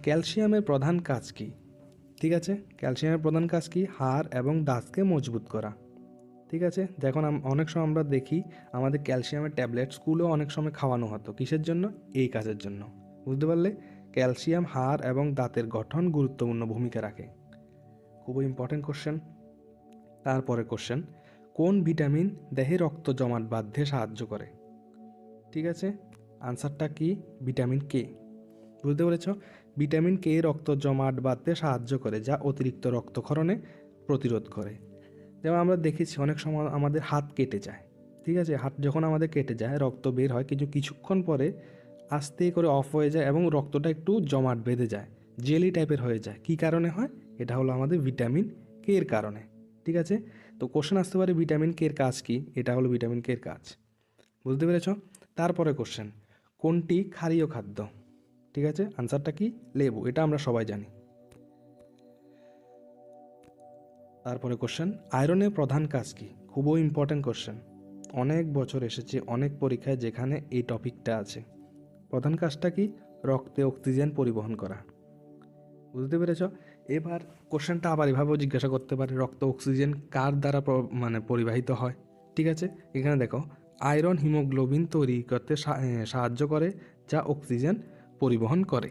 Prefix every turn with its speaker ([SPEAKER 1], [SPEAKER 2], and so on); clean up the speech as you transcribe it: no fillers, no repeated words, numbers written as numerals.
[SPEAKER 1] ক্যালসিয়ামের প্রধান কাজ কী? ঠিক আছে, ক্যালসিয়ামের প্রধান কাজ কী? হাড় এবং দাঁতকে মজবুত করা। ঠিক আছে, যখন অনেক সময় আমরা দেখি আমাদের ক্যালসিয়ামের ট্যাবলেট স্কুলেও অনেক সময় খাওয়ানো হতো, কিসের জন্য? এই কাজের জন্য। বুঝতে পারলে? ক্যালসিয়াম হাড় এবং দাঁতের গঠন গুরুত্বপূর্ণ ভূমিকা রাখে। খুবই ইম্পর্টেন্ট কোশ্চেন। তারপরে কোশ্চেন, কোন ভিটামিন দেহে রক্ত জমাট বাঁধতে সাহায্য করে? ঠিক আছে, আনসারটা কি? Vitamin K. বুঝতে পেরেছ? ভিটামিন কে রক্ত জমাট বাঁধতে সাহায্য করে, যা অতিরিক্ত রক্তক্ষরণে প্রতিরোধ করে। যেমন আমরা দেখেছি অনেক সময় আমাদের হাত কেটে যায়। ঠিক আছে, হাত যখন আমাদের কেটে যায় রক্ত বের হয়, কিন্তু কিছুক্ষণ পরে আস্তে করে অফ হয়ে যায় এবং রক্তটা একটু জমাট বেঁধে যায়, জেলি টাইপের হয়ে যায়। কী কারণে হয়? এটা হলো আমাদের ভিটামিন কে এর কারণে। ঠিক আছে, তো কোশ্চেন আসতে পারে ভিটামিন কে এর কাজ কী? এটা হলো ভিটামিন কে এর কাজ। বুঝতে পেরেছ? তারপরে কোশ্চেন, কোনটি ক্ষারীয় খাদ্য? ঠিক আছে, আনসারটা কি? লেবু। এটা আমরা সবাই জানি। তারপরে কোশ্চেন, আয়রনের প্রধান কাজ কী? খুবই ইম্পর্ট্যান্ট কোশ্চেন, অনেক বছর এসেছে অনেক পরীক্ষায় যেখানে এই টপিকটা আছে। প্রধান কাজটা কি? রক্তে অক্সিজেন পরিবহন করা। বুঝতে পেরেছ? এবার কোশ্চেনটা আবার এভাবেও জিজ্ঞাসা করতে পারে, রক্ত অক্সিজেন কার দ্বারা পরিবাহিত হয়? ঠিক আছে, এখানে দেখো, আয়রন হিমোগ্লোবিন তৈরি করতে সাহায্য করে, যা অক্সিজেন পরিবহন করে।